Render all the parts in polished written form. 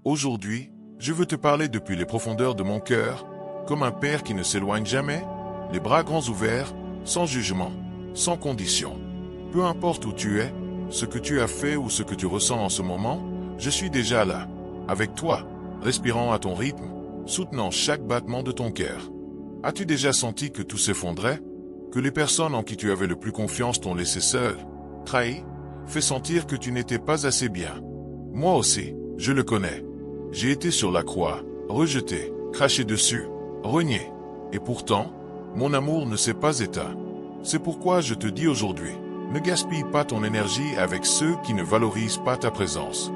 Aujourd'hui, je veux te parler depuis les profondeurs de mon cœur, comme un père qui ne s'éloigne jamais, les bras grands ouverts, sans jugement, sans condition. Peu importe où tu es, ce que tu as fait ou ce que tu ressens en ce moment, je suis déjà là, avec toi, respirant à ton rythme, soutenant chaque battement de ton cœur. As-tu déjà senti que tout s'effondrait? Que les personnes en qui tu avais le plus confiance t'ont laissé seul, trahi, fait sentir que tu n'étais pas assez bien? Moi aussi, je le connais. J'ai été sur la croix, rejeté, craché dessus, renié. Et pourtant, mon amour ne s'est pas éteint. C'est pourquoi je te dis aujourd'hui, ne gaspille pas ton énergie avec ceux qui ne valorisent pas ta présence.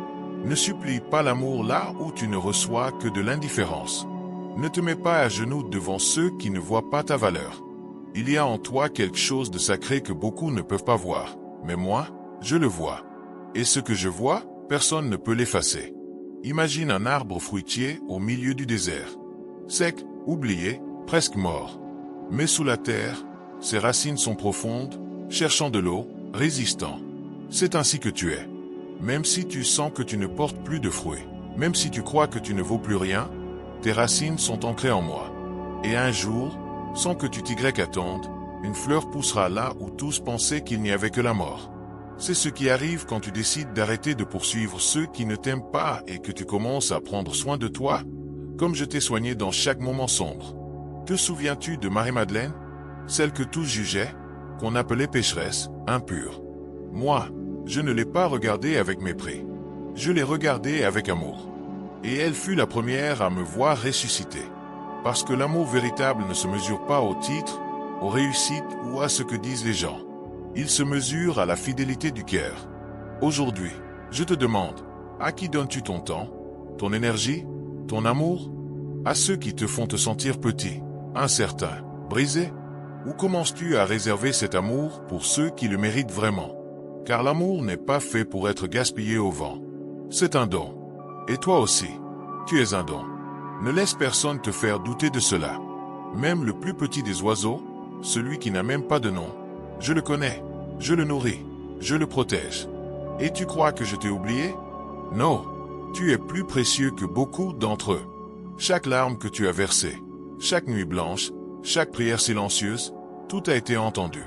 Ne supplie pas l'amour là où tu ne reçois que de l'indifférence. Ne te mets pas à genoux devant ceux qui ne voient pas ta valeur. Il y a en toi quelque chose de sacré que beaucoup ne peuvent pas voir. Mais moi, je le vois. Et ce que je vois, personne ne peut l'effacer. Imagine un arbre fruitier au milieu du désert. Sec, oublié, presque mort. Mais sous la terre, ses racines sont profondes, cherchant de l'eau, résistant. C'est ainsi que tu es. Même si tu sens que tu ne portes plus de fruits, même si tu crois que tu ne vaux plus rien, tes racines sont ancrées en moi. Et un jour, sans que tu t'y attendes, une fleur poussera là où tous pensaient qu'il n'y avait que la mort. C'est ce qui arrive quand tu décides d'arrêter de poursuivre ceux qui ne t'aiment pas et que tu commences à prendre soin de toi, comme je t'ai soigné dans chaque moment sombre. Te souviens-tu de Marie-Madeleine, celle que tous jugeaient, qu'on appelait pécheresse, impure? Moi, je ne l'ai pas regardée avec mépris. Je l'ai regardée avec amour. Et elle fut la première à me voir ressusciter. Parce que l'amour véritable ne se mesure pas au titre, aux réussites ou à ce que disent les gens. Il se mesure à la fidélité du cœur. Aujourd'hui, je te demande, à qui donnes-tu ton temps, ton énergie, ton amour? À ceux qui te font te sentir petit, incertain, brisé? Ou commences-tu à réserver cet amour pour ceux qui le méritent vraiment? Car l'amour n'est pas fait pour être gaspillé au vent. C'est un don. Et toi aussi, tu es un don. Ne laisse personne te faire douter de cela. Même le plus petit des oiseaux, celui qui n'a même pas de nom, je le connais, je le nourris, je le protège. Et tu crois que je t'ai oublié? Non, tu es plus précieux que beaucoup d'entre eux. Chaque larme que tu as versée, chaque nuit blanche, chaque prière silencieuse, tout a été entendu.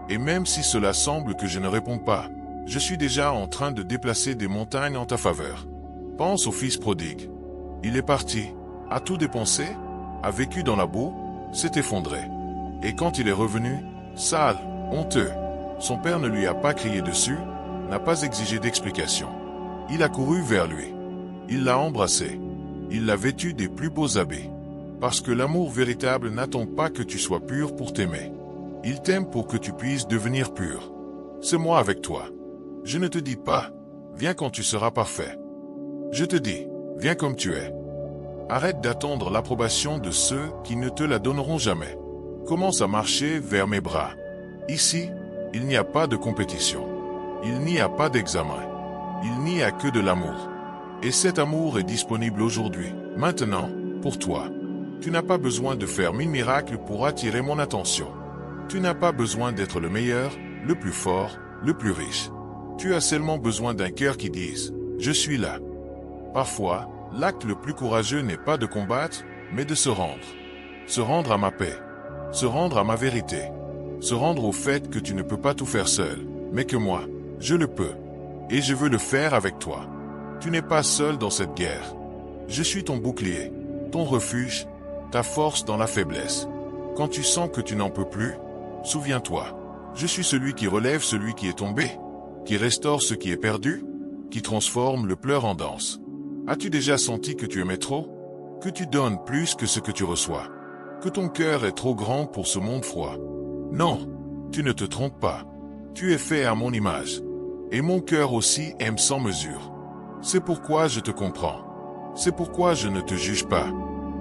Et même si cela semble que je ne réponds pas, je suis déjà en train de déplacer des montagnes en ta faveur. Pense au fils prodigue. Il est parti, a tout dépensé, a vécu dans la boue, s'est effondré. Et quand il est revenu, sale, honteux, son père ne lui a pas crié dessus, n'a pas exigé d'explication. Il a couru vers lui. Il l'a embrassé. Il l'a vêtu des plus beaux habits. Parce que l'amour véritable n'attend pas que tu sois pur pour t'aimer. Il t'aime pour que tu puisses devenir pur. C'est moi avec toi. Je ne te dis pas, viens quand tu seras parfait. Je te dis, viens comme tu es. Arrête d'attendre l'approbation de ceux qui ne te la donneront jamais. Commence à marcher vers mes bras. Ici, il n'y a pas de compétition. Il n'y a pas d'examen. Il n'y a que de l'amour. Et cet amour est disponible aujourd'hui, maintenant, pour toi. Tu n'as pas besoin de faire 1000 miracles pour attirer mon attention. Tu n'as pas besoin d'être le meilleur, le plus fort, le plus riche. Tu as seulement besoin d'un cœur qui dise « Je suis là ». Parfois, l'acte le plus courageux n'est pas de combattre, mais de se rendre. Se rendre à ma paix. Se rendre à ma vérité. Se rendre au fait que tu ne peux pas tout faire seul, mais que moi, je le peux. Et je veux le faire avec toi. Tu n'es pas seul dans cette guerre. Je suis ton bouclier, ton refuge, ta force dans la faiblesse. Quand tu sens que tu n'en peux plus, souviens-toi, je suis celui qui relève celui qui est tombé, qui restaure ce qui est perdu, qui transforme le pleur en danse. As-tu déjà senti que tu aimais trop? Que tu donnes plus que ce que tu reçois? Que ton cœur est trop grand pour ce monde froid? Non, tu ne te trompes pas. Tu es fait à mon image. Et mon cœur aussi aime sans mesure. C'est pourquoi je te comprends. C'est pourquoi je ne te juge pas.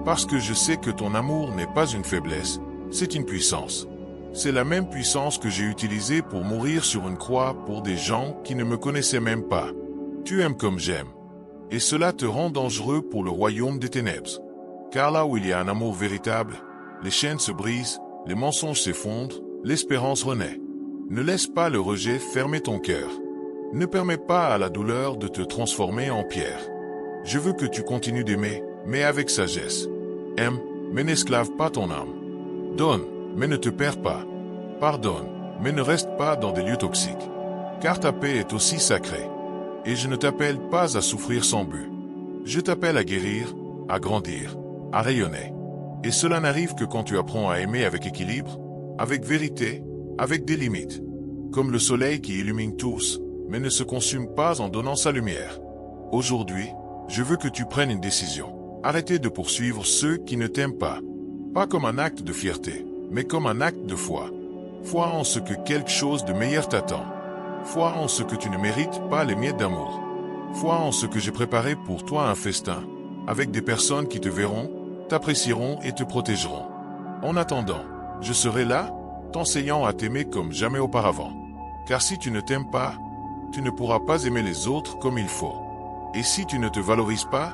Parce que je sais que ton amour n'est pas une faiblesse, c'est une puissance. C'est la même puissance que j'ai utilisée pour mourir sur une croix pour des gens qui ne me connaissaient même pas. Tu aimes comme j'aime. Et cela te rend dangereux pour le royaume des ténèbres. Car là où il y a un amour véritable, les chaînes se brisent, les mensonges s'effondrent, l'espérance renaît. Ne laisse pas le rejet fermer ton cœur. Ne permets pas à la douleur de te transformer en pierre. Je veux que tu continues d'aimer, mais avec sagesse. Aime, mais n'esclave pas ton âme. Donne, mais ne te perds pas. Pardonne, mais ne reste pas dans des lieux toxiques. Car ta paix est aussi sacrée. Et je ne t'appelle pas à souffrir sans but. Je t'appelle à guérir, à grandir, à rayonner. Et cela n'arrive que quand tu apprends à aimer avec équilibre, avec vérité, avec des limites. Comme le soleil qui illumine tous, mais ne se consume pas en donnant sa lumière. Aujourd'hui, je veux que tu prennes une décision. Arrêtez de poursuivre ceux qui ne t'aiment pas. Pas comme un acte de fierté, mais comme un acte de foi. Foi en ce que quelque chose de meilleur t'attend. Foi en ce que tu ne mérites pas les miettes d'amour. Foi en ce que j'ai préparé pour toi un festin, avec des personnes qui te verront, t'apprécieront et te protégeront. En attendant, je serai là, t'enseignant à t'aimer comme jamais auparavant. Car si tu ne t'aimes pas, tu ne pourras pas aimer les autres comme il faut. Et si tu ne te valorises pas,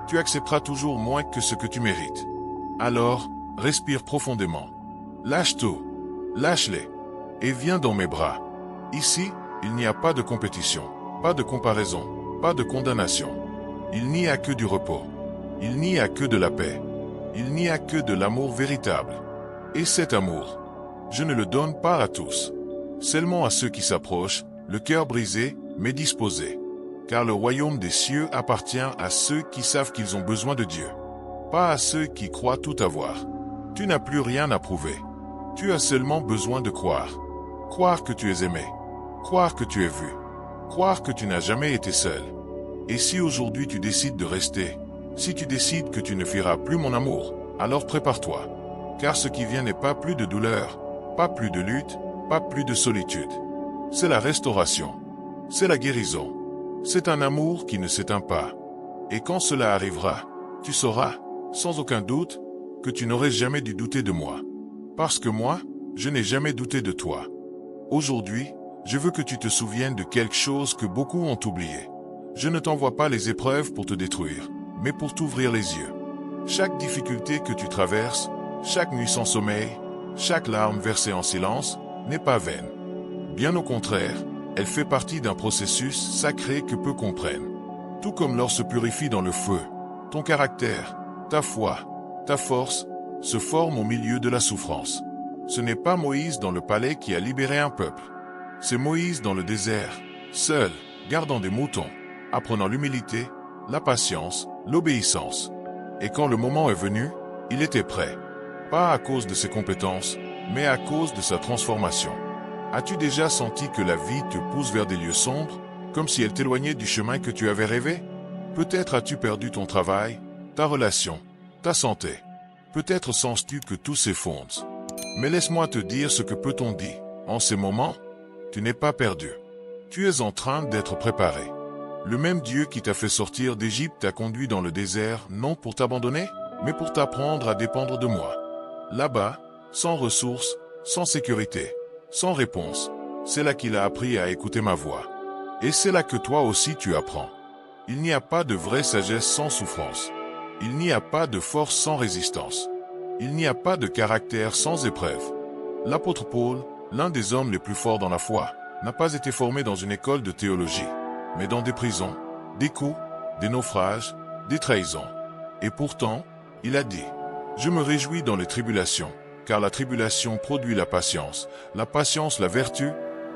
tu accepteras toujours moins que ce que tu mérites. Alors, respire profondément. Lâche tout. Lâche-les. Et viens dans mes bras. Ici, il n'y a pas de compétition, pas de comparaison, pas de condamnation. Il n'y a que du repos. Il n'y a que de la paix. Il n'y a que de l'amour véritable. Et cet amour, je ne le donne pas à tous. Seulement à ceux qui s'approchent, le cœur brisé, mais disposé. Car le royaume des cieux appartient à ceux qui savent qu'ils ont besoin de Dieu. Pas à ceux qui croient tout avoir. Tu n'as plus rien à prouver. Tu as seulement besoin de croire. Croire que tu es aimé. Croire que tu es vu. Croire que tu n'as jamais été seul. Et si aujourd'hui tu décides de rester, si tu décides que tu ne fuiras plus mon amour, alors prépare-toi. Car ce qui vient n'est pas plus de douleur, pas plus de lutte, pas plus de solitude. C'est la restauration. C'est la guérison. C'est un amour qui ne s'éteint pas. Et quand cela arrivera, tu sauras, sans aucun doute, que tu n'aurais jamais dû douter de moi. Parce que moi, je n'ai jamais douté de toi. Aujourd'hui, je veux que tu te souviennes de quelque chose que beaucoup ont oublié. Je ne t'envoie pas les épreuves pour te détruire, mais pour t'ouvrir les yeux. Chaque difficulté que tu traverses, chaque nuit sans sommeil, chaque larme versée en silence, n'est pas vaine. Bien au contraire, elle fait partie d'un processus sacré que peu comprennent. Tout comme l'or se purifie dans le feu, ton caractère, ta foi, ta force, se forment au milieu de la souffrance. Ce n'est pas Moïse dans le palais qui a libéré un peuple. C'est Moïse dans le désert, seul, gardant des moutons, apprenant l'humilité, la patience, l'obéissance. Et quand le moment est venu, il était prêt. Pas à cause de ses compétences, mais à cause de sa transformation. As-tu déjà senti que la vie te pousse vers des lieux sombres, comme si elle t'éloignait du chemin que tu avais rêvé? Peut-être as-tu perdu ton travail, ta relation, ta santé. Peut-être sens-tu que tout s'effondre. Mais laisse-moi te dire ce que peut-on dire. En ces moments, tu n'es pas perdu. Tu es en train d'être préparé. Le même Dieu qui t'a fait sortir d'Égypte t'a conduit dans le désert, non pour t'abandonner, mais pour t'apprendre à dépendre de moi. Là-bas, sans ressources, sans sécurité, sans réponse, c'est là qu'il a appris à écouter ma voix. Et c'est là que toi aussi tu apprends. Il n'y a pas de vraie sagesse sans souffrance. Il n'y a pas de force sans résistance. Il n'y a pas de caractère sans épreuve. L'apôtre Paul, l'un des hommes les plus forts dans la foi, n'a pas été formé dans une école de théologie, mais dans des prisons, des coups, des naufrages, des trahisons. Et pourtant, il a dit, « Je me réjouis dans les tribulations, car la tribulation produit la patience la vertu,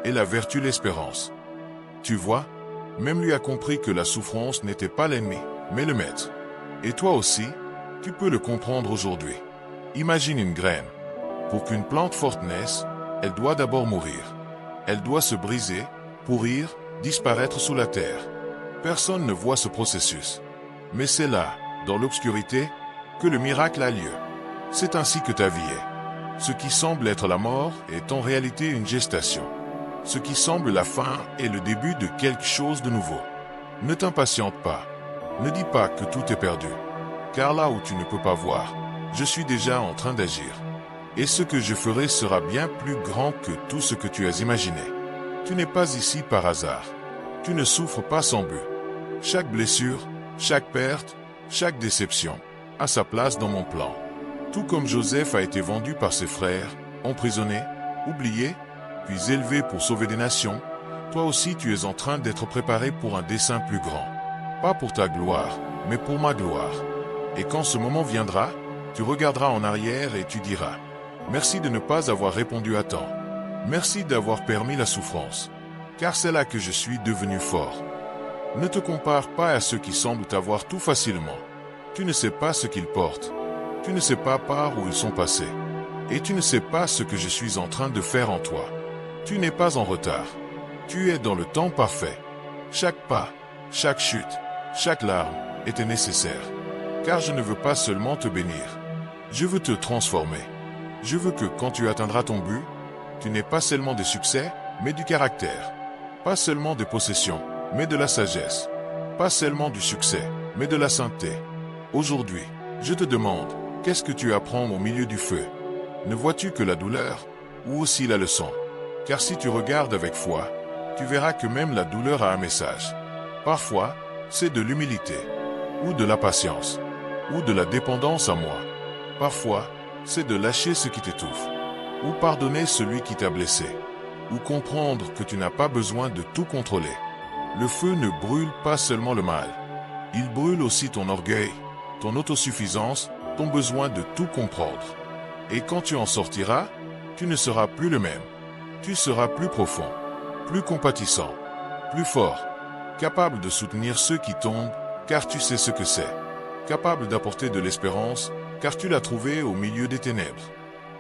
et la vertu l'espérance. » Tu vois, même lui a compris que la souffrance n'était pas l'ennemi, mais le maître. Et toi aussi, tu peux le comprendre aujourd'hui. Imagine une graine. Pour qu'une plante forte naisse, elle doit d'abord mourir. Elle doit se briser, pourrir, disparaître sous la terre. Personne ne voit ce processus. Mais c'est là, dans l'obscurité, que le miracle a lieu. C'est ainsi que ta vie est. Ce qui semble être la mort est en réalité une gestation. Ce qui semble la fin est le début de quelque chose de nouveau. Ne t'impatiente pas. Ne dis pas que tout est perdu. Car là où tu ne peux pas voir, je suis déjà en train d'agir. Et ce que je ferai sera bien plus grand que tout ce que tu as imaginé. Tu n'es pas ici par hasard. Tu ne souffres pas sans but. Chaque blessure, chaque perte, chaque déception a sa place dans mon plan. Tout comme Joseph a été vendu par ses frères, emprisonné, oublié, puis élevé pour sauver des nations, toi aussi tu es en train d'être préparé pour un dessein plus grand. Pas pour ta gloire, mais pour ma gloire. Et quand ce moment viendra, tu regarderas en arrière et tu diras, merci de ne pas avoir répondu à temps. Merci d'avoir permis la souffrance. Car c'est là que je suis devenu fort. Ne te compare pas à ceux qui semblent avoir tout facilement. Tu ne sais pas ce qu'ils portent. Tu ne sais pas par où ils sont passés. Et tu ne sais pas ce que je suis en train de faire en toi. Tu n'es pas en retard. Tu es dans le temps parfait. Chaque pas, chaque chute, chaque larme était nécessaire. Car je ne veux pas seulement te bénir. Je veux te transformer. Je veux que quand tu atteindras ton but, tu n'aies pas seulement des succès, mais du caractère. Pas seulement des possessions, mais de la sagesse. Pas seulement du succès, mais de la sainteté. Aujourd'hui, je te demande, qu'est-ce que tu apprends au milieu du feu? Ne vois-tu que la douleur, ou aussi la leçon? Car si tu regardes avec foi, tu verras que même la douleur a un message. Parfois, c'est de l'humilité, ou de la patience, ou de la dépendance à moi. Parfois, c'est de lâcher ce qui t'étouffe, ou pardonner celui qui t'a blessé, ou comprendre que tu n'as pas besoin de tout contrôler. Le feu ne brûle pas seulement le mal, il brûle aussi ton orgueil, ton autosuffisance, ton besoin de tout comprendre. Et quand tu en sortiras, tu ne seras plus le même. Tu seras plus profond, plus compatissant, plus fort, capable de soutenir ceux qui tombent, car tu sais ce que c'est. Capable d'apporter de l'espérance, car tu l'as trouvé au milieu des ténèbres.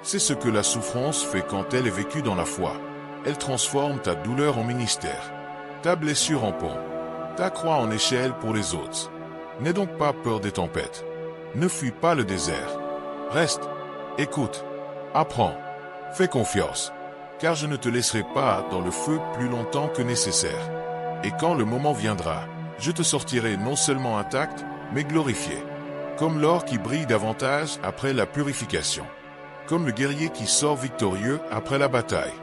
C'est ce que la souffrance fait quand elle est vécue dans la foi. Elle transforme ta douleur en ministère, ta blessure en pont, ta croix en échelle pour les autres. N'aie donc pas peur des tempêtes. Ne fuis pas le désert. Reste, écoute, apprends, fais confiance, car je ne te laisserai pas dans le feu plus longtemps que nécessaire. Et quand le moment viendra, je te sortirai non seulement intact, mais glorifié, comme l'or qui brille davantage après la purification, comme le guerrier qui sort victorieux après la bataille,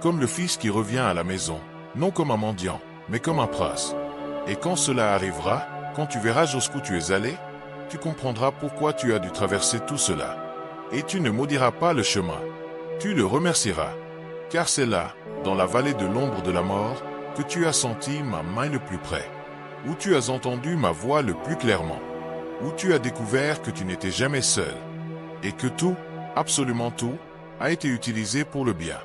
comme le fils qui revient à la maison, non comme un mendiant, mais comme un prince. Et quand cela arrivera, quand tu verras jusqu'où tu es allé, tu comprendras pourquoi tu as dû traverser tout cela. Et tu ne maudiras pas le chemin, tu le remercieras, car c'est là, dans la vallée de l'ombre de la mort, que tu as senti ma main le plus près, où tu as entendu ma voix le plus clairement, où tu as découvert que tu n'étais jamais seul, et que tout, absolument tout, a été utilisé pour le bien.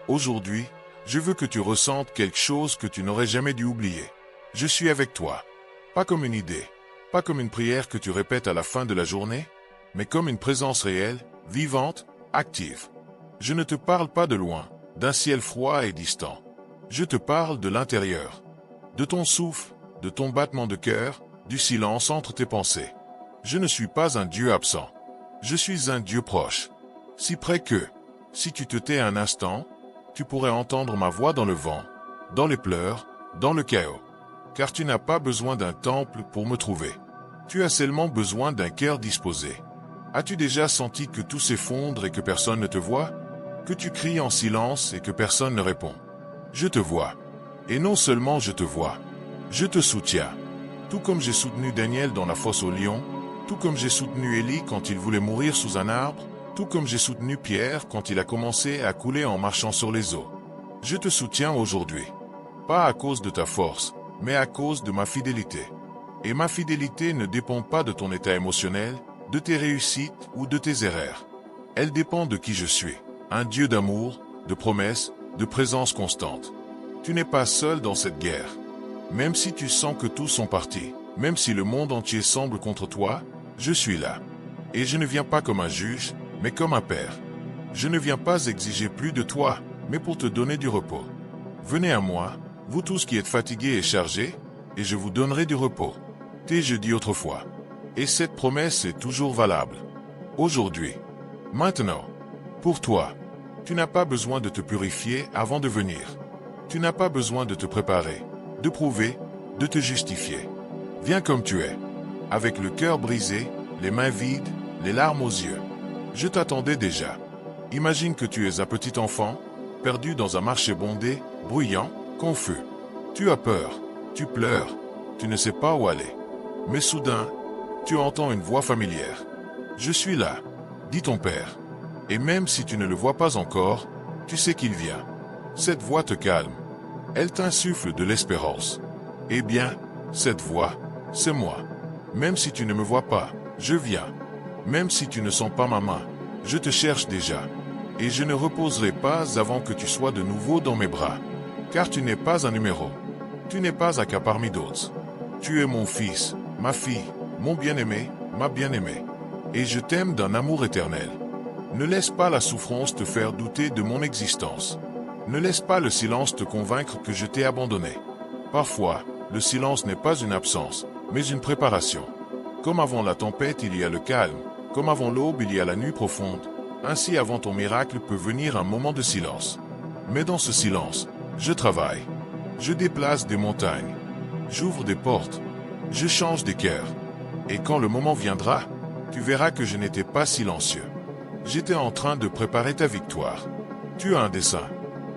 Aujourd'hui, je veux que tu ressentes quelque chose que tu n'aurais jamais dû oublier. Je suis avec toi. Pas comme une idée, pas comme une prière que tu répètes à la fin de la journée, mais comme une présence réelle, vivante, active. Je ne te parle pas de loin, d'un ciel froid et distant. Je te parle de l'intérieur, de ton souffle, de ton battement de cœur, du silence entre tes pensées. Je ne suis pas un Dieu absent. Je suis un Dieu proche. Si près que, si tu te tais un instant, tu pourrais entendre ma voix dans le vent, dans les pleurs, dans le chaos. Car tu n'as pas besoin d'un temple pour me trouver. Tu as seulement besoin d'un cœur disposé. As-tu déjà senti que tout s'effondre et que personne ne te voit? Que tu cries en silence et que personne ne répond? Je te vois. Et non seulement je te vois, je te soutiens. Tout comme j'ai soutenu Daniel dans la fosse aux lions, tout comme j'ai soutenu Élie quand il voulait mourir sous un arbre, tout comme j'ai soutenu Pierre quand il a commencé à couler en marchant sur les eaux. Je te soutiens aujourd'hui. Pas à cause de ta force, mais à cause de ma fidélité. Et ma fidélité ne dépend pas de ton état émotionnel, de tes réussites ou de tes erreurs. Elle dépend de qui je suis, un Dieu d'amour, de promesses, de présence constante. Tu n'es pas seul dans cette guerre. Même si tu sens que tous sont partis, même si le monde entier semble contre toi, je suis là. Et je ne viens pas comme un juge, mais comme un père. Je ne viens pas exiger plus de toi, mais pour te donner du repos. Venez à moi, vous tous qui êtes fatigués et chargés, et je vous donnerai du repos. T'ai-je dit autrefois. Et cette promesse est toujours valable. Aujourd'hui. Maintenant. Pour toi. Tu n'as pas besoin de te purifier avant de venir. Tu n'as pas besoin de te préparer, de prouver, de te justifier. Viens comme tu es. Avec le cœur brisé, les mains vides, les larmes aux yeux. Je t'attendais déjà. Imagine que tu es un petit enfant, perdu dans un marché bondé, bruyant, confus. Tu as peur, tu pleures, tu ne sais pas où aller. Mais soudain, tu entends une voix familière. Je suis là, dit ton père. Et même si tu ne le vois pas encore, tu sais qu'il vient. Cette voix te calme. Elle t'insuffle de l'espérance. Eh bien, cette voix, c'est moi. Même si tu ne me vois pas, je viens. Même si tu ne sens pas ma main, je te cherche déjà. Et je ne reposerai pas avant que tu sois de nouveau dans mes bras. Car tu n'es pas un numéro. Tu n'es pas un cas parmi d'autres. Tu es mon fils, ma fille, mon bien-aimé, ma bien-aimée. Et je t'aime d'un amour éternel. Ne laisse pas la souffrance te faire douter de mon existence. Ne laisse pas le silence te convaincre que je t'ai abandonné. Parfois, le silence n'est pas une absence, mais une préparation. Comme avant la tempête, il y a le calme. Comme avant l'aube, il y a la nuit profonde. Ainsi, avant ton miracle peut venir un moment de silence. Mais dans ce silence, je travaille. Je déplace des montagnes. J'ouvre des portes. Je change des cœurs. Et quand le moment viendra, tu verras que je n'étais pas silencieux. J'étais en train de préparer ta victoire. Tu as un dessein.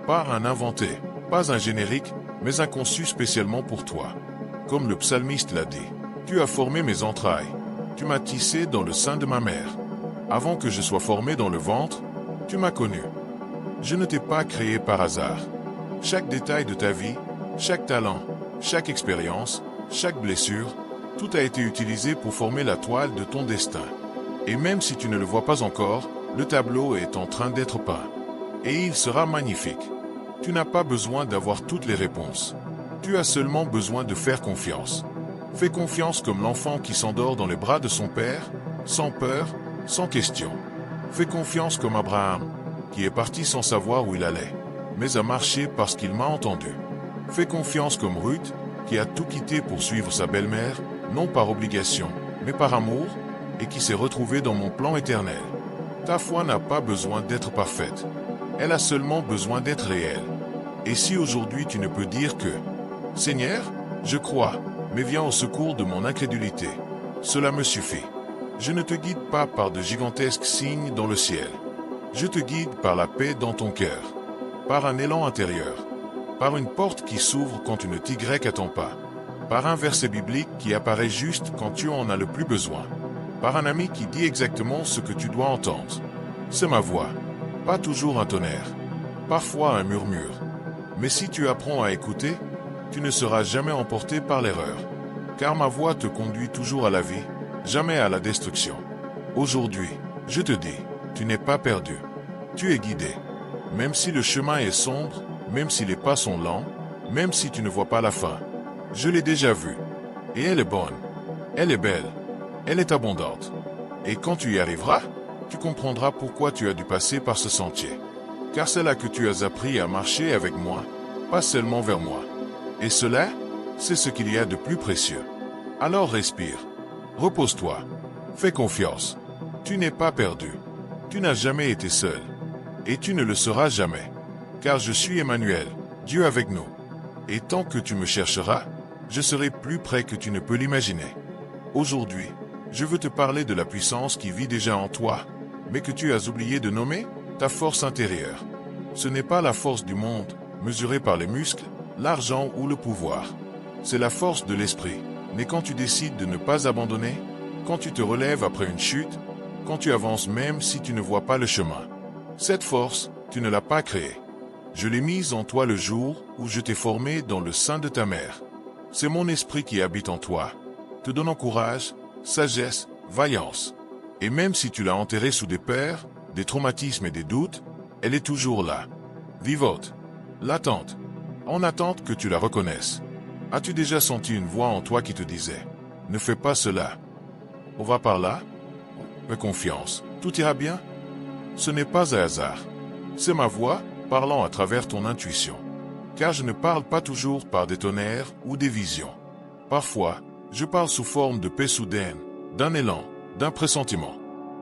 Pas un inventé, pas un générique, mais un conçu spécialement pour toi. Comme le psalmiste l'a dit, tu as formé mes entrailles. Tu m'as tissé dans le sein de ma mère. Avant que je sois formé dans le ventre, tu m'as connu. Je ne t'ai pas créé par hasard. Chaque détail de ta vie, chaque talent, chaque expérience, chaque blessure, tout a été utilisé pour former la toile de ton destin. Et même si tu ne le vois pas encore, le tableau est en train d'être peint. Et il sera magnifique. Tu n'as pas besoin d'avoir toutes les réponses. Tu as seulement besoin de faire confiance. Fais confiance comme l'enfant qui s'endort dans les bras de son père, sans peur, sans question. Fais confiance comme Abraham, qui est parti sans savoir où il allait, mais a marché parce qu'il m'a entendu. Fais confiance comme Ruth, qui a tout quitté pour suivre sa belle-mère, non par obligation, mais par amour, et qui s'est retrouvée dans mon plan éternel. Ta foi n'a pas besoin d'être parfaite. Elle a seulement besoin d'être réelle. Et si aujourd'hui tu ne peux dire que « Seigneur, je crois, mais viens au secours de mon incrédulité », cela me suffit. Je ne te guide pas par de gigantesques signes dans le ciel. Je te guide par la paix dans ton cœur, par un élan intérieur, par une porte qui s'ouvre quand une Y attend pas, par un verset biblique qui apparaît juste quand tu en as le plus besoin, par un ami qui dit exactement ce que tu dois entendre. C'est ma voix, pas toujours un tonnerre, parfois un murmure. Mais si tu apprends à écouter, tu ne seras jamais emporté par l'erreur. Car ma voix te conduit toujours à la vie, jamais à la destruction. Aujourd'hui, je te dis, tu n'es pas perdu. Tu es guidé. Même si le chemin est sombre, même si les pas sont lents, même si tu ne vois pas la fin. Je l'ai déjà vue. Et elle est bonne. Elle est belle. Elle est abondante. Et quand tu y arriveras, tu comprendras pourquoi tu as dû passer par ce sentier. Car c'est là que tu as appris à marcher avec moi, pas seulement vers moi. Et cela, c'est ce qu'il y a de plus précieux. Alors respire. Repose-toi. Fais confiance. Tu n'es pas perdu. Tu n'as jamais été seul. Et tu ne le seras jamais. Car je suis Emmanuel, Dieu avec nous. Et tant que tu me chercheras, je serai plus près que tu ne peux l'imaginer. Aujourd'hui, je veux te parler de la puissance qui vit déjà en toi, mais que tu as oublié de nommer ta force intérieure. Ce n'est pas la force du monde, mesurée par les muscles, l'argent ou le pouvoir. C'est la force de l'esprit. Mais quand tu décides de ne pas abandonner, quand tu te relèves après une chute, quand tu avances même si tu ne vois pas le chemin. Cette force, tu ne l'as pas créée. Je l'ai mise en toi le jour où je t'ai formé dans le sein de ta mère. C'est mon esprit qui habite en toi, te donnant courage, sagesse, vaillance. Et même si tu l'as enterrée sous des peurs, des traumatismes et des doutes, elle est toujours là, vivante, latente, en attente que tu la reconnaisses. As-tu déjà senti une voix en toi qui te disait « Ne fais pas cela. On va par là. Fais confiance. Tout ira bien ?» Ce n'est pas un hasard. C'est ma voix parlant à travers ton intuition. Car je ne parle pas toujours par des tonnerres ou des visions. Parfois, je parle sous forme de paix soudaine, d'un élan, d'un pressentiment.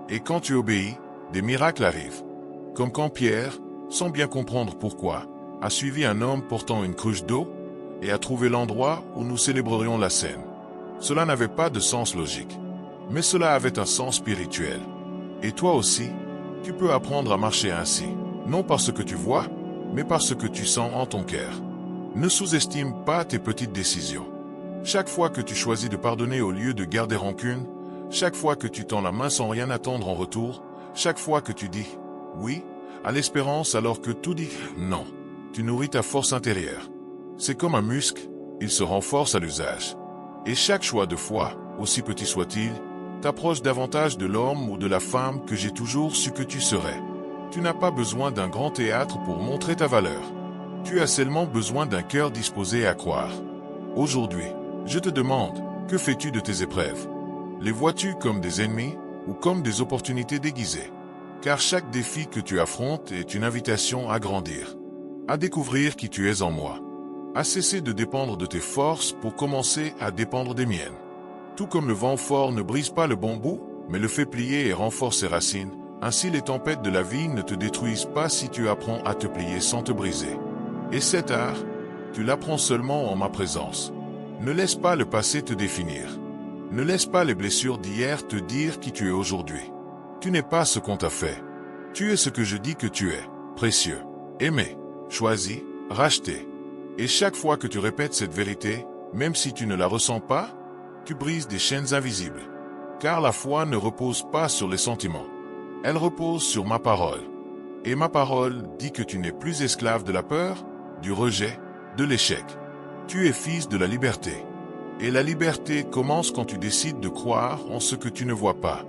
Et quand tu obéis, des miracles arrivent. Comme quand Pierre, sans bien comprendre pourquoi, a suivi un homme portant une cruche d'eau et a trouvé l'endroit où nous célébrerions la scène. Cela n'avait pas de sens logique, mais cela avait un sens spirituel. Et toi aussi, tu peux apprendre à marcher ainsi, non par ce que tu vois, mais par ce que tu sens en ton cœur. Ne sous-estime pas tes petites décisions. Chaque fois que tu choisis de pardonner au lieu de garder rancune, chaque fois que tu tends la main sans rien attendre en retour, chaque fois que tu dis « oui » à l'espérance alors que tout dit « non », tu nourris ta force intérieure. C'est comme un muscle, il se renforce à l'usage. Et chaque choix de foi, aussi petit soit-il, t'approche davantage de l'homme ou de la femme que j'ai toujours su que tu serais. Tu n'as pas besoin d'un grand théâtre pour montrer ta valeur. Tu as seulement besoin d'un cœur disposé à croire. Aujourd'hui, je te demande, que fais-tu de tes épreuves? Les vois-tu comme des ennemis ou comme des opportunités déguisées? Car chaque défi que tu affrontes est une invitation à grandir, à découvrir qui tu es en moi, à cesser de dépendre de tes forces pour commencer à dépendre des miennes. Tout comme le vent fort ne brise pas le bambou, mais le fait plier et renforce ses racines, ainsi les tempêtes de la vie ne te détruisent pas si tu apprends à te plier sans te briser. Et cet art, tu l'apprends seulement en ma présence. Ne laisse pas le passé te définir. Ne laisse pas les blessures d'hier te dire qui tu es aujourd'hui. Tu n'es pas ce qu'on t'a fait. Tu es ce que je dis que tu es, précieux, aimé, choisi, racheté. Et chaque fois que tu répètes cette vérité, même si tu ne la ressens pas, tu brises des chaînes invisibles. Car la foi ne repose pas sur les sentiments. Elle repose sur ma parole. Et ma parole dit que tu n'es plus esclave de la peur, du rejet, de l'échec. Tu es fils de la liberté. Et la liberté commence quand tu décides de croire en ce que tu ne vois pas.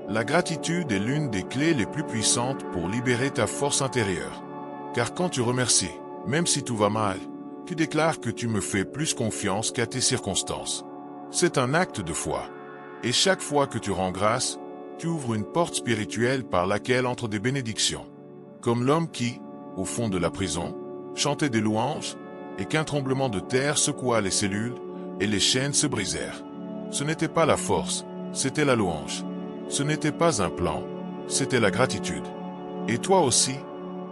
La gratitude est l'une des clés les plus puissantes pour libérer ta force intérieure. Car quand tu remercies, même si tout va mal, tu déclares que tu me fais plus confiance qu'à tes circonstances. C'est un acte de foi. Et chaque fois que tu rends grâce, tu ouvres une porte spirituelle par laquelle entrent des bénédictions. Comme l'homme qui, au fond de la prison, chantait des louanges, et qu'un tremblement de terre secoua les cellules, et les chaînes se brisèrent. Ce n'était pas la force, c'était la louange. Ce n'était pas un plan, c'était la gratitude. Et toi aussi,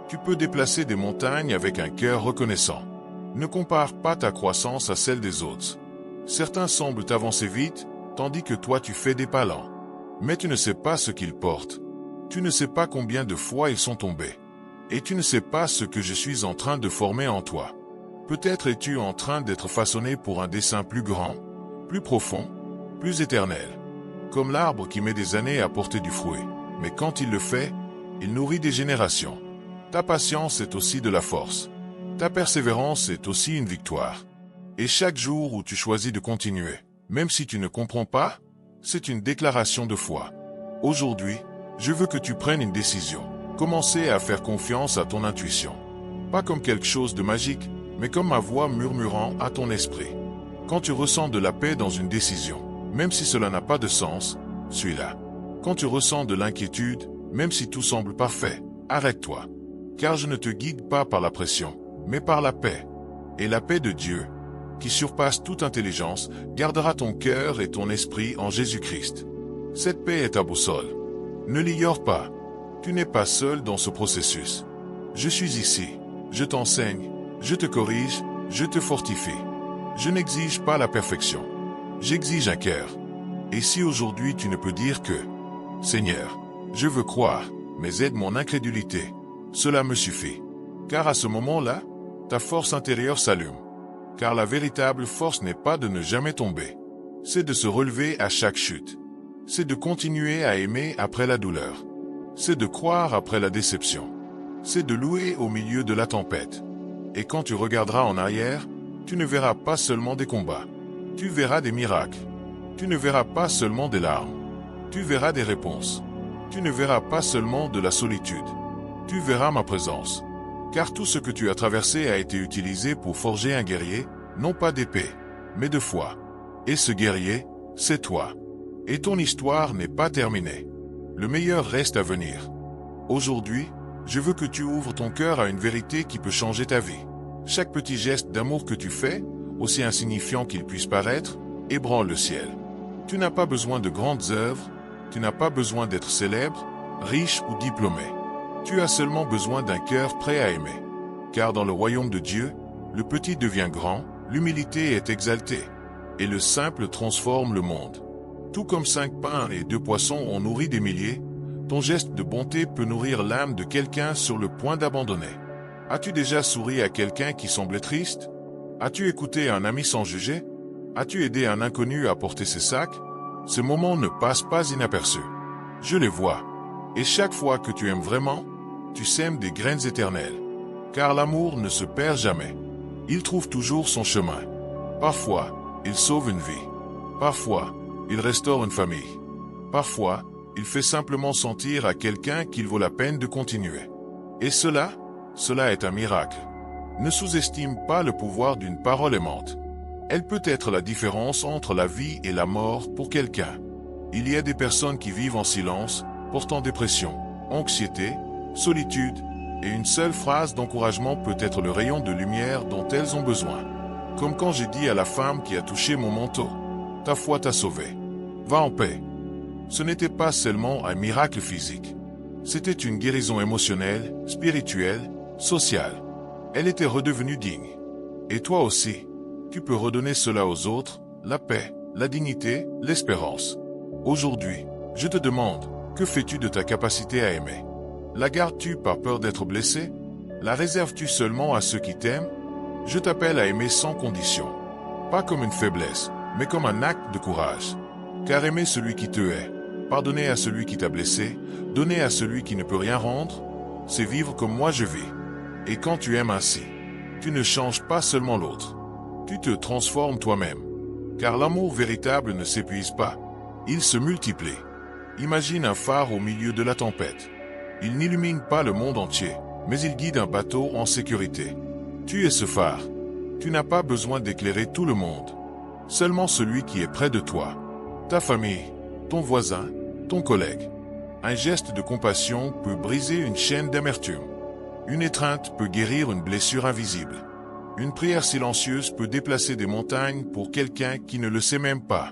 tu peux déplacer des montagnes avec un cœur reconnaissant. Ne compare pas ta croissance à celle des autres. Certains semblent avancer vite, tandis que toi tu fais des pas lents. Mais tu ne sais pas ce qu'ils portent. Tu ne sais pas combien de fois ils sont tombés. Et tu ne sais pas ce que je suis en train de former en toi. Peut-être es-tu en train d'être façonné pour un dessein plus grand, plus profond, plus éternel. Comme l'arbre qui met des années à porter du fruit. Mais quand il le fait, il nourrit des générations. Ta patience est aussi de la force. Ta persévérance est aussi une victoire. Et chaque jour où tu choisis de continuer, même si tu ne comprends pas, c'est une déclaration de foi. Aujourd'hui, je veux que tu prennes une décision. Commencer à faire confiance à ton intuition. Pas comme quelque chose de magique, mais comme ma voix murmurant à ton esprit. Quand tu ressens de la paix dans une décision, même si cela n'a pas de sens, suis-la. Quand tu ressens de l'inquiétude, même si tout semble parfait, arrête-toi. Car je ne te guide pas par la pression, mais par la paix. Et la paix de Dieu, qui surpasse toute intelligence, gardera ton cœur et ton esprit en Jésus-Christ. Cette paix est ta boussole. Ne l'ignore pas. Tu n'es pas seul dans ce processus. Je suis ici. Je t'enseigne. Je te corrige. Je te fortifie. Je n'exige pas la perfection. J'exige un cœur. Et si aujourd'hui tu ne peux dire que « Seigneur, je veux croire, mais aide mon incrédulité », cela me suffit. Car à ce moment-là, ta force intérieure s'allume. Car la véritable force n'est pas de ne jamais tomber. C'est de se relever à chaque chute. C'est de continuer à aimer après la douleur. C'est de croire après la déception. C'est de louer au milieu de la tempête. Et quand tu regarderas en arrière, tu ne verras pas seulement des combats. Tu verras des miracles. Tu ne verras pas seulement des larmes. Tu verras des réponses. Tu ne verras pas seulement de la solitude. Tu verras ma présence. Car tout ce que tu as traversé a été utilisé pour forger un guerrier, non pas d'épée, mais de foi. Et ce guerrier, c'est toi. Et ton histoire n'est pas terminée. Le meilleur reste à venir. Aujourd'hui, je veux que tu ouvres ton cœur à une vérité qui peut changer ta vie. Chaque petit geste d'amour que tu fais, aussi insignifiant qu'il puisse paraître, ébranle le ciel. Tu n'as pas besoin de grandes œuvres, tu n'as pas besoin d'être célèbre, riche ou diplômé. Tu as seulement besoin d'un cœur prêt à aimer. Car dans le royaume de Dieu, le petit devient grand, l'humilité est exaltée, et le simple transforme le monde. Tout comme 5 pains et 2 poissons ont nourri des milliers, ton geste de bonté peut nourrir l'âme de quelqu'un sur le point d'abandonner. As-tu déjà souri à quelqu'un qui semblait triste? As-tu écouté un ami sans juger? As-tu aidé un inconnu à porter ses sacs? Ces moments ne passent pas inaperçus. Je les vois. Et chaque fois que tu aimes vraiment, tu sèmes des graines éternelles. Car l'amour ne se perd jamais. Il trouve toujours son chemin. Parfois, il sauve une vie. Parfois, il restaure une famille. Parfois, il fait simplement sentir à quelqu'un qu'il vaut la peine de continuer. Et cela est un miracle. Ne sous-estime pas le pouvoir d'une parole aimante. Elle peut être la différence entre la vie et la mort pour quelqu'un. Il y a des personnes qui vivent en silence, portant dépression, anxiété, solitude, et une seule phrase d'encouragement peut être le rayon de lumière dont elles ont besoin. Comme quand j'ai dit à la femme qui a touché mon manteau, « Ta foi t'a sauvé. Va en paix. » Ce n'était pas seulement un miracle physique. C'était une guérison émotionnelle, spirituelle, sociale. Elle était redevenue digne. Et toi aussi, tu peux redonner cela aux autres, la paix, la dignité, l'espérance. Aujourd'hui, je te demande, que fais-tu de ta capacité à aimer? La gardes-tu par peur d'être blessé? La réserves-tu seulement à ceux qui t'aiment? Je t'appelle à aimer sans condition. Pas comme une faiblesse, mais comme un acte de courage. Car aimer celui qui te hait, pardonner à celui qui t'a blessé, donner à celui qui ne peut rien rendre, c'est vivre comme moi je vis. Et quand tu aimes ainsi, tu ne changes pas seulement l'autre. Tu te transformes toi-même. Car l'amour véritable ne s'épuise pas. Il se multiplie. Imagine un phare au milieu de la tempête. Il n'illumine pas le monde entier, mais il guide un bateau en sécurité. Tu es ce phare. Tu n'as pas besoin d'éclairer tout le monde. Seulement celui qui est près de toi. Ta famille, ton voisin, ton collègue. Un geste de compassion peut briser une chaîne d'amertume. Une étreinte peut guérir une blessure invisible. Une prière silencieuse peut déplacer des montagnes pour quelqu'un qui ne le sait même pas.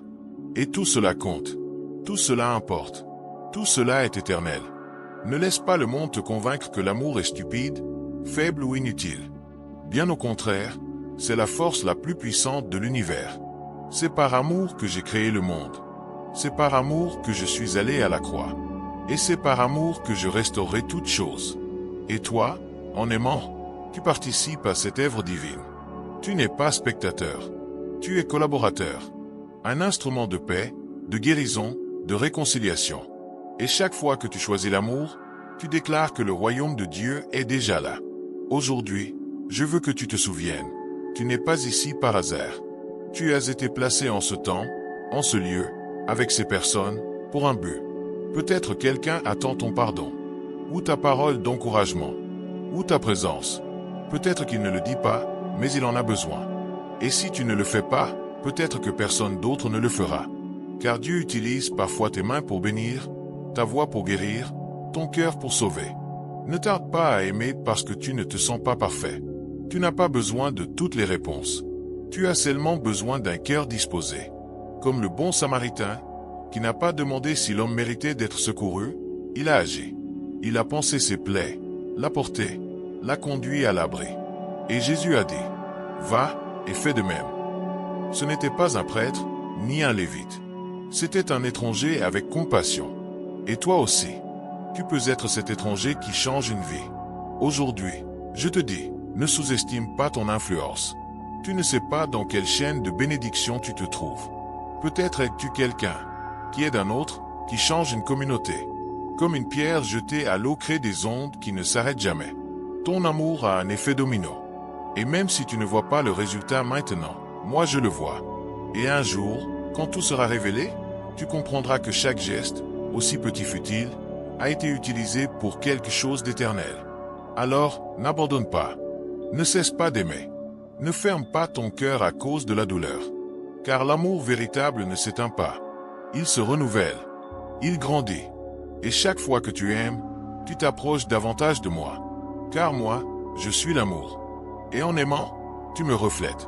Et tout cela compte. Tout cela importe. Tout cela est éternel. Ne laisse pas le monde te convaincre que l'amour est stupide, faible ou inutile. Bien au contraire, c'est la force la plus puissante de l'univers. C'est par amour que j'ai créé le monde. C'est par amour que je suis allé à la croix. Et c'est par amour que je restaurerai toutes choses. Et toi, en aimant, tu participes à cette œuvre divine. Tu n'es pas spectateur. Tu es collaborateur. Un instrument de paix, de guérison, de réconciliation. Et chaque fois que tu choisis l'amour, tu déclares que le royaume de Dieu est déjà là. Aujourd'hui, je veux que tu te souviennes. Tu n'es pas ici par hasard. Tu as été placé en ce temps, en ce lieu, avec ces personnes, pour un but. Peut-être quelqu'un attend ton pardon, ou ta parole d'encouragement, ou ta présence. Peut-être qu'il ne le dit pas, mais il en a besoin. Et si tu ne le fais pas, peut-être que personne d'autre ne le fera. Car Dieu utilise parfois tes mains pour bénir, ta voix pour guérir, ton cœur pour sauver. Ne tarde pas à aimer parce que tu ne te sens pas parfait. Tu n'as pas besoin de toutes les réponses. Tu as seulement besoin d'un cœur disposé. Comme le bon Samaritain, qui n'a pas demandé si l'homme méritait d'être secouru, il a agi. Il a pansé ses plaies, l'a porté, l'a conduit à l'abri. Et Jésus a dit, « Va et fais de même. » Ce n'était pas un prêtre, ni un lévite. C'était un étranger avec compassion. Et toi aussi, tu peux être cet étranger qui change une vie. Aujourd'hui, je te dis, ne sous-estime pas ton influence. Tu ne sais pas dans quelle chaîne de bénédiction tu te trouves. Peut-être es-tu quelqu'un qui aide un autre, qui change une communauté. Comme une pierre jetée à l'eau crée des ondes qui ne s'arrêtent jamais. Ton amour a un effet domino. Et même si tu ne vois pas le résultat maintenant, moi je le vois. Et un jour, quand tout sera révélé, tu comprendras que chaque geste, aussi petit fut-il, a été utilisé pour quelque chose d'éternel. Alors, n'abandonne pas. Ne cesse pas d'aimer. Ne ferme pas ton cœur à cause de la douleur. Car l'amour véritable ne s'éteint pas. Il se renouvelle. Il grandit. Et chaque fois que tu aimes, tu t'approches davantage de moi. Car moi, je suis l'amour. Et en aimant, tu me reflètes.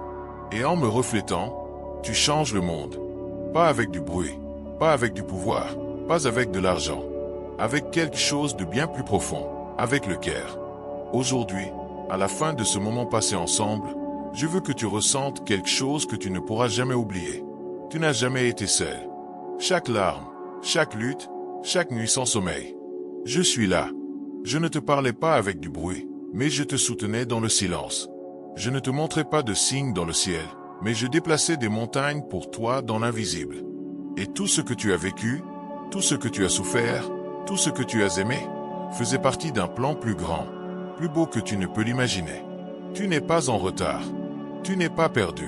Et en me reflétant, tu changes le monde. Pas avec du bruit, pas avec du pouvoir, pas avec de l'argent. Avec quelque chose de bien plus profond, avec le cœur. Aujourd'hui, à la fin de ce moment passé ensemble, je veux que tu ressentes quelque chose que tu ne pourras jamais oublier. Tu n'as jamais été seul. Chaque larme, chaque lutte, chaque nuit sans sommeil. Je suis là. Je ne te parlais pas avec du bruit, mais je te soutenais dans le silence. Je ne te montrais pas de signes dans le ciel, mais je déplaçais des montagnes pour toi dans l'invisible. Et tout ce que tu as vécu, tout ce que tu as souffert, tout ce que tu as aimé, faisait partie d'un plan plus grand, plus beau que tu ne peux l'imaginer. Tu n'es pas en retard. Tu n'es pas perdu.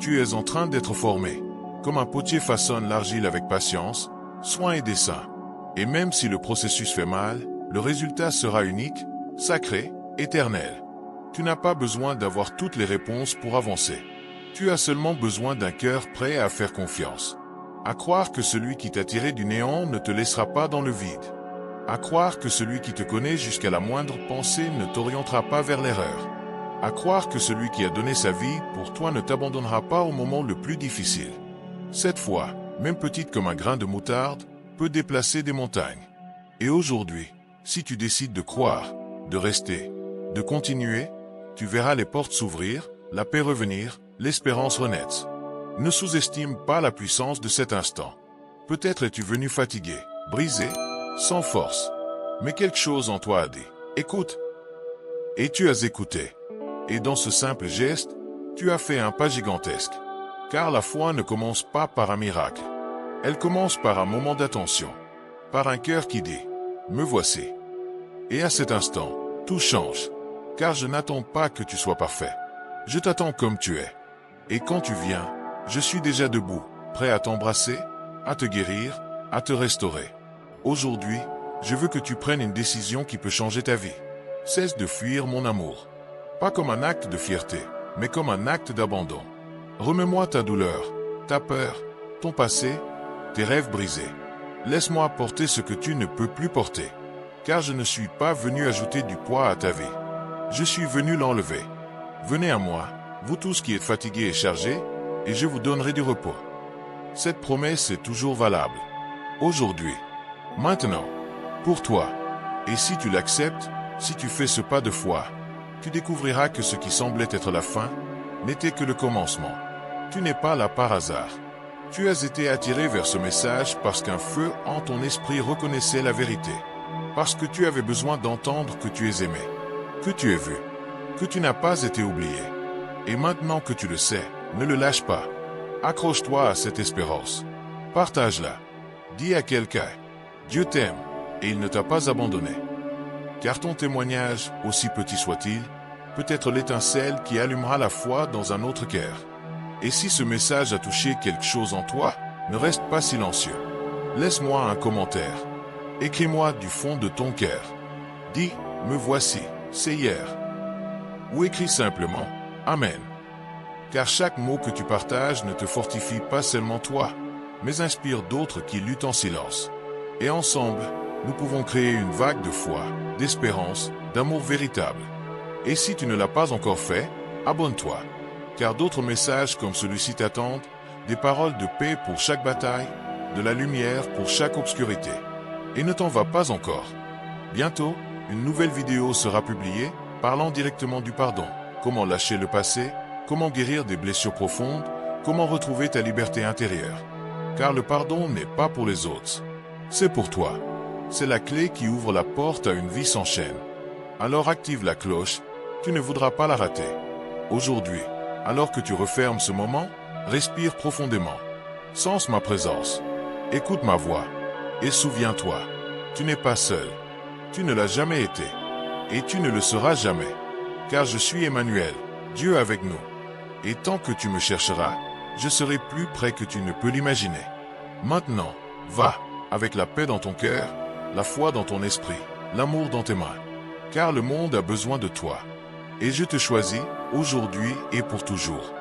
Tu es en train d'être formé. comme un potier façonne l'argile avec patience, soin et dessein. Et même si le processus fait mal, le résultat sera unique, sacré, éternel. Tu n'as pas besoin d'avoir toutes les réponses pour avancer. Tu as seulement besoin d'un cœur prêt à faire confiance. À croire que celui qui t'a tiré du néant ne te laissera pas dans le vide. À croire que celui qui te connaît jusqu'à la moindre pensée ne t'orientera pas vers l'erreur. À croire que celui qui a donné sa vie pour toi ne t'abandonnera pas au moment le plus difficile. Cette foi, même petite comme un grain de moutarde, peut déplacer des montagnes. Et aujourd'hui, si tu décides de croire, de rester, de continuer, tu verras les portes s'ouvrir, la paix revenir, l'espérance renaître. Ne sous-estime pas la puissance de cet instant. Peut-être es-tu venu fatigué, brisé, sans force. Mais quelque chose en toi a dit « Écoute ». Et tu as écouté. Et dans ce simple geste, tu as fait un pas gigantesque. Car la foi ne commence pas par un miracle. Elle commence par un moment d'attention. Par un cœur qui dit « Me voici ». Et à cet instant, tout change. Car je n'attends pas que tu sois parfait. Je t'attends comme tu es. Et quand tu viens, je suis déjà debout, prêt à t'embrasser, à te guérir, à te restaurer. Aujourd'hui, je veux que tu prennes une décision qui peut changer ta vie. Cesse de fuir mon amour. Pas comme un acte de fierté, mais comme un acte d'abandon. Remets-moi ta douleur, ta peur, ton passé, tes rêves brisés. Laisse-moi porter ce que tu ne peux plus porter. Car je ne suis pas venu ajouter du poids à ta vie. Je suis venu l'enlever. Venez à moi, vous tous qui êtes fatigués et chargés, et je vous donnerai du repos. Cette promesse est toujours valable. Aujourd'hui, maintenant, pour toi. Et si tu l'acceptes, si tu fais ce pas de foi, tu découvriras que ce qui semblait être la fin n'était que le commencement. Tu n'es pas là par hasard. Tu as été attiré vers ce message parce qu'un feu en ton esprit reconnaissait la vérité. Parce que tu avais besoin d'entendre que tu es aimé, que tu es vu, que tu n'as pas été oublié. Et maintenant que tu le sais, ne le lâche pas. Accroche-toi à cette espérance. Partage-la. Dis à quelqu'un, Dieu t'aime, et il ne t'a pas abandonné. Car ton témoignage, aussi petit soit-il, peut être l'étincelle qui allumera la foi dans un autre cœur. Et si ce message a touché quelque chose en toi, ne reste pas silencieux. Laisse-moi un commentaire. Écris-moi du fond de ton cœur. Dis, me voici, c'est hier. Ou écris simplement, Amen. Car chaque mot que tu partages ne te fortifie pas seulement toi, mais inspire d'autres qui luttent en silence. Et ensemble, nous pouvons créer une vague de foi, d'espérance, d'amour véritable. Et si tu ne l'as pas encore fait, abonne-toi. Car d'autres messages comme celui-ci t'attendent, des paroles de paix pour chaque bataille, de la lumière pour chaque obscurité. Et ne t'en va pas encore. Bientôt, une nouvelle vidéo sera publiée, parlant directement du pardon. Comment lâcher le passé, comment guérir des blessures profondes, comment retrouver ta liberté intérieure. Car le pardon n'est pas pour les autres. C'est pour toi. C'est la clé qui ouvre la porte à une vie sans chaîne. Alors active la cloche, tu ne voudras pas la rater. Aujourd'hui, alors que tu refermes ce moment, respire profondément. Sens ma présence. Écoute ma voix. Et souviens-toi, tu n'es pas seul. Tu ne l'as jamais été. Et tu ne le seras jamais. Car je suis Emmanuel, Dieu avec nous. Et tant que tu me chercheras, je serai plus près que tu ne peux l'imaginer. Maintenant, va, avec la paix dans ton cœur, la foi dans ton esprit, l'amour dans tes mains. Car le monde a besoin de toi. Et je te choisis, aujourd'hui et pour toujours.